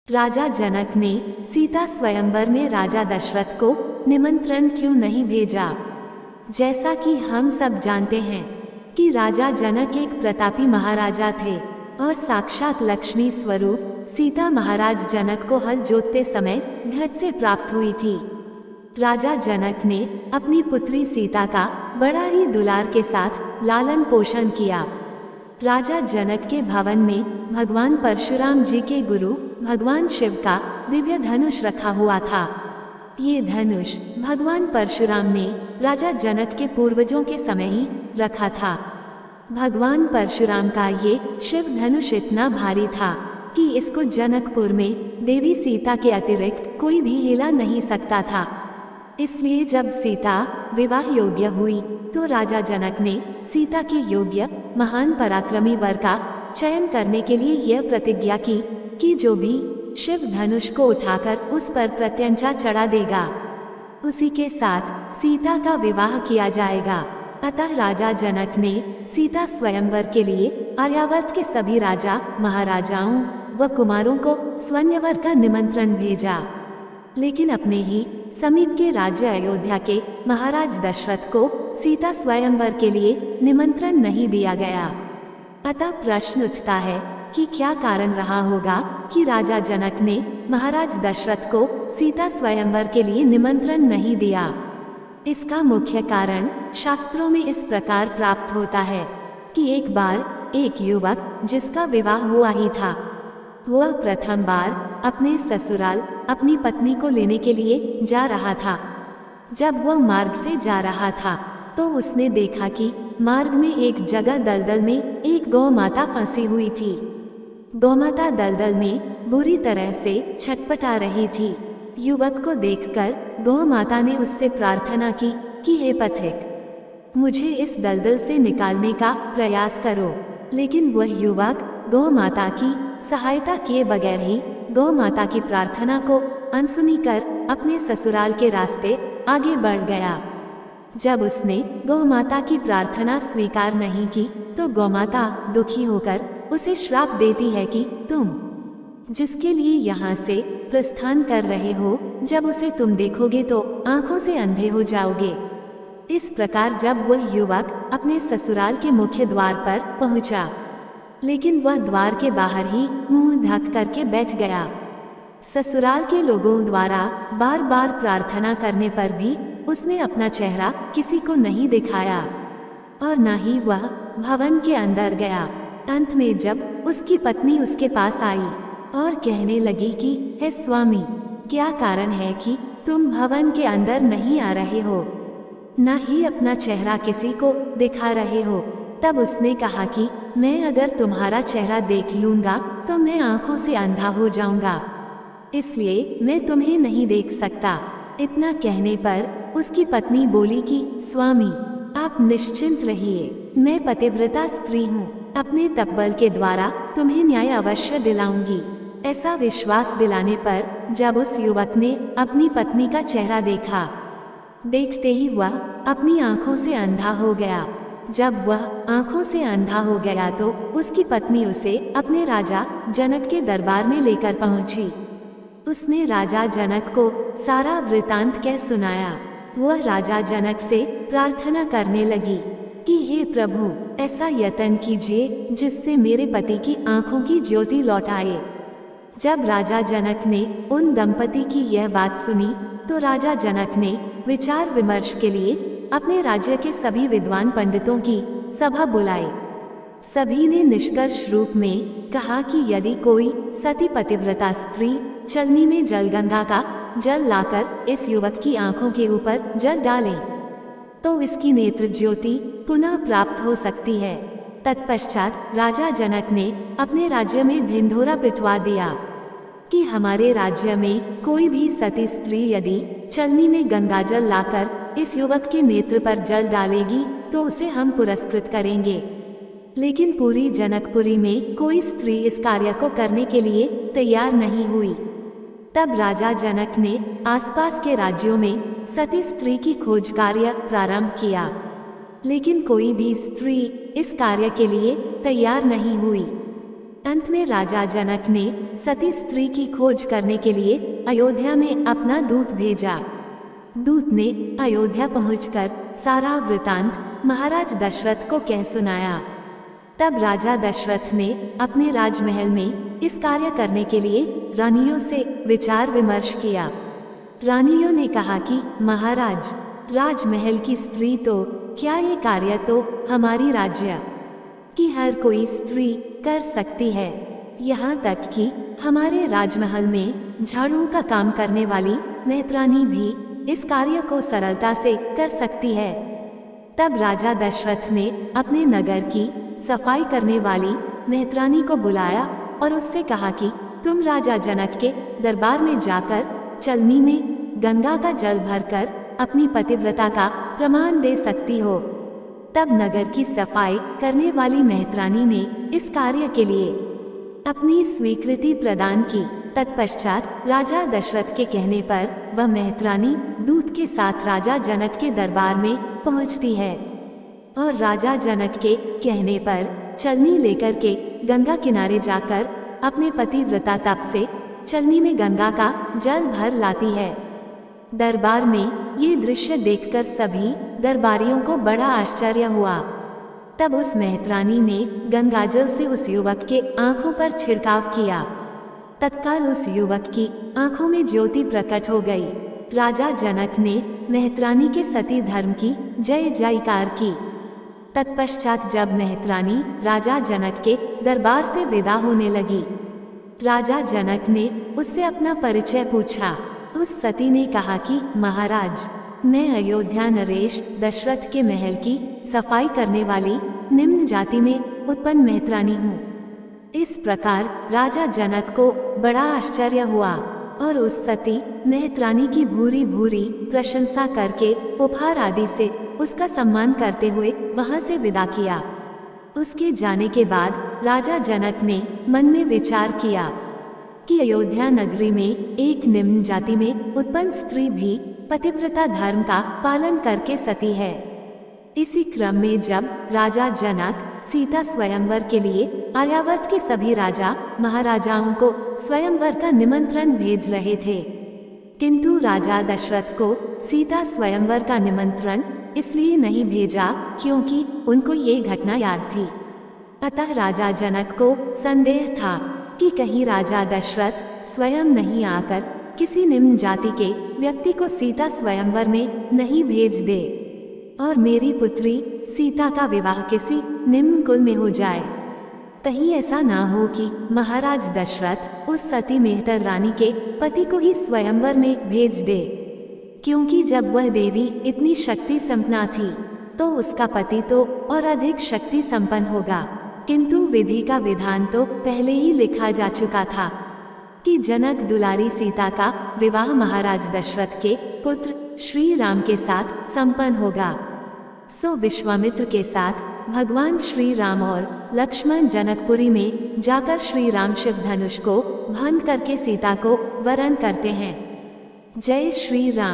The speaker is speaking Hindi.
राजा जनक ने सीता स्वयंवर में राजा दशरथ को निमंत्रण क्यों नहीं भेजा। जैसा कि हम सब जानते हैं कि राजा जनक एक प्रतापी महाराजा थे और साक्षात लक्ष्मी स्वरूप सीता महाराज जनक को हल जोतते समय घट से प्राप्त हुई थी। राजा जनक ने अपनी पुत्री सीता का बड़ा ही दुलार के साथ लालन पोषण किया। राजा जनक के भवन में भगवान परशुराम जी के गुरु भगवान शिव का दिव्य धनुष रखा हुआ था। ये धनुष भगवान परशुराम ने राजा जनक के पूर्वजों के समय ही रखा था। भगवान परशुराम का ये शिव धनुष इतना भारी था कि इसको जनकपुर में देवी सीता के अतिरिक्त कोई भी हिला नहीं सकता था। इसलिए जब सीता विवाह योग्य हुई तो राजा जनक ने सीता के योग्य महान पराक्रमी वर का चयन करने के लिए यह प्रतिज्ञा की कि जो भी शिव धनुष को उठाकर उस पर प्रत्यंचा चढ़ा देगा उसी के साथ सीता का विवाह किया जाएगा। अतः राजा जनक ने सीता स्वयंवर के लिए आर्यावर्त के सभी राजा महाराजाओं व कुमारों को स्वयंवर का निमंत्रण भेजा, लेकिन अपने ही समीप के राज्य अयोध्या के महाराज दशरथ को सीता स्वयंवर के लिए निमंत्रण नहीं दिया गया। अतः प्रश्न उठता है कि क्या कारण रहा होगा कि राजा जनक ने महाराज दशरथ को सीता स्वयंवर के लिए निमंत्रण नहीं दिया। इसका मुख्य कारण शास्त्रों में इस प्रकार प्राप्त होता है कि एक बार एक युवक जिसका विवाह हुआ ही था, वह प्रथम बार अपने ससुराल अपनी पत्नी को लेने के लिए जा रहा था। जब वह मार्ग से जा रहा था तो उसने देखा कि मार्ग में एक जगह दलदल में एक गौ माता फंसी हुई थी। गौमाता दलदल में बुरी तरह से छटपटा रही थी। युवक को देखकर गौ माता ने उससे प्रार्थना की कि हे पथिक, मुझे इस दलदल से निकालने का प्रयास करो। लेकिन वह युवक गौ माता की सहायता किए बगैर ही गौ माता की प्रार्थना को अनसुनी कर अपने ससुराल के रास्ते आगे बढ़ गया। जब उसने गौ माता की प्रार्थना स्वीकार नहीं की तो गौ माता दुखी होकर उसे श्राप देती है कि तुम जिसके लिए यहाँ से प्रस्थान कर रहे हो, जब उसे तुम देखोगे तो आंखों से अंधे हो जाओगे। इस प्रकार जब वह युवक अपने ससुराल के मुख्य द्वार पर पहुंचा, लेकिन वह द्वार के बाहर ही मुंह ढक करके बैठ गया। ससुराल के लोगों द्वारा बार बार प्रार्थना करने पर भी उसने अपना चेहरा किसी को नहीं दिखाया और न ही वह भवन के अंदर गया। अंत में जब उसकी पत्नी उसके पास आई और कहने लगी कि हे स्वामी, क्या कारण है कि तुम भवन के अंदर नहीं आ रहे हो, न ही अपना चेहरा किसी को दिखा रहे हो, तब उसने कहा कि मैं अगर तुम्हारा चेहरा देख लूंगा तो मैं आंखों से अंधा हो जाऊंगा, इसलिए मैं तुम्हें नहीं देख सकता। इतना कहने पर उसकी पत्नी बोली कि स्वामी, आप निश्चिंत रहिए, मैं पतिव्रता स्त्री हूँ, अपने तपबल के द्वारा तुम्हें न्याय अवश्य दिलाऊंगी। ऐसा विश्वास दिलाने पर जब उस युवक ने अपनी पत्नी का चेहरा देखा, देखते ही वह अपनी आंखों से अंधा हो गया। जब वह आंखों से अंधा हो गया तो उसकी पत्नी उसे अपने राजा जनक के दरबार में लेकर पहुंची। उसने राजा जनक को सारा वृतांत कह सुनाया। वह राजा जनक से प्रार्थना करने लगी कि हे प्रभु, ऐसा यत्न कीजिए जिससे मेरे पति की आंखों की ज्योति लौट आए। जब राजा जनक ने उन दंपति की यह बात सुनी तो राजा जनक ने विचार विमर्श के लिए अपने राज्य के सभी विद्वान पंडितों की सभा बुलाई। सभी ने निष्कर्ष रूप में कहा कि यदि कोई सती पतिव्रता स्त्री चलनी में जलगंगा का जल लाकर इस युवक की आंखों के ऊपर जल डाले तो इसकी नेत्र ज्योति पुनः प्राप्त हो सकती है। तत्पश्चात राजा जनक ने अपने राज्य में ढिंढोरा पिटवा दिया कि हमारे राज्य में कोई भी सती स्त्री यदि चलनी में गंगाजल लाकर इस युवक के नेत्र पर जल डालेगी तो उसे हम पुरस्कृत करेंगे। लेकिन पूरी जनकपुरी में कोई स्त्री इस कार्य को करने के लिए तैयार नहीं हुई। तब राजा जनक ने आसपास के राज्यों में सती स्त्री की खोज कार्य प्रारंभ किया, लेकिन कोई भी स्त्री इस कार्य के लिए तैयार नहीं हुई। अंत में राजा जनक ने सती स्त्री की खोज करने के लिए अयोध्या में अपना दूत भेजा। दूत ने अयोध्या पहुंचकर सारा वृतांत महाराज दशरथ को कह सुनाया। तब राजा दशरथ ने अपने राजमहल में इस कार्य करने के लिए रानियों से विचार विमर्श किया। रानियों ने कहा कि महाराज, राजमहल की स्त्री तो क्या, ये कार्य तो हमारी राज्य की हर कोई स्त्री कर सकती है। यहाँ तक कि हमारे राजमहल में झाड़ू का काम करने वाली मेहतरानी भी इस कार्य को सरलता से कर सकती है। तब राजा दशरथ ने अपने नगर की सफाई करने वाली मेहतरानी को बुलाया और उससे कहा कि तुम राजा जनक के दरबार में जाकर चलनी में गंगा का जल भरकर अपनी पतिव्रता का प्रमाण दे सकती हो। तब नगर की सफाई करने वाली मेहतरानी ने इस कार्य के लिए अपनी स्वीकृति प्रदान की। तत्पश्चात राजा दशरथ के कहने पर वह मेहतरानी दूत के साथ राजा जनक के दरबार में पहुंचती है और राजा जनक के कहने पर चलनी लेकर के गंगा किनारे जाकर अपने पतिव्रता तप से चलनी में गंगा का जल भर लाती है। दरबार में ये दृश्य देखकर सभी दरबारियों को बड़ा आश्चर्य हुआ। तब उस मेहतरानी ने गंगाजल से उस युवक के आंखों पर छिड़काव किया। तत्काल उस युवक की आंखों में ज्योति प्रकट हो गई। राजा जनक ने मेहतरानी के सती धर्म की जय जयकार की। तत्पश्चात जब मेहतरानी राजा जनक के दरबार से विदा होने लगी, राजा जनक ने उससे अपना परिचय पूछा। उस सती ने कहा कि महाराज, मैं अयोध्या नरेश दशरथ के महल की सफाई करने वाली निम्न जाति में उत्पन्न मेहतरानी हूँ। इस प्रकार राजा जनक को बड़ा आश्चर्य हुआ और उस सती मेहतरानी की भूरी भूरी प्रशंसा करके उपहार आदि से उसका सम्मान करते हुए वहां से विदा किया। उसके जाने के बाद राजा जनक ने मन में विचार किया कि अयोध्या नगरी में एक निम्न जाति में उत्पन्न स्त्री भी पतिव्रता धर्म का पालन करके सती है। इसी क्रम में जब राजा जनक सीता स्वयंवर के लिए आर्यावर्त के सभी राजा महाराजाओं को स्वयंवर का निमंत्रण भेज रहे थे, किंतु राजा दशरथ को सीता स्वयंवर का निमंत्रण इसलिए नहीं भेजा क्योंकि उनको ये घटना याद थी। अतः राजा जनक को संदेह था कि कहीं राजा दशरथ स्वयं नहीं आकर किसी निम्न जाति के व्यक्ति को सीता स्वयंवर में नहीं भेज दे और मेरी पुत्री सीता का विवाह किसी निम्न कुल में हो जाए। कहीं ऐसा ना हो कि महाराज दशरथ उस सती मेहतर रानी के पति को ही स्वयंवर में भेज दे, क्योंकि जब वह देवी इतनी शक्ति संपन्ना थी तो उसका पति तो और अधिक शक्ति संपन्न होगा। किंतु विधि का विधान तो पहले ही लिखा जा चुका था कि जनक दुलारी सीता का विवाह महाराज दशरथ के पुत्र श्री राम के साथ संपन्न होगा। सो विश्वामित्र के साथ भगवान श्री राम और लक्ष्मण जनकपुरी में जाकर श्री राम शिव धनुष को भंग करके सीता को वरण करते हैं। जय श्री राम।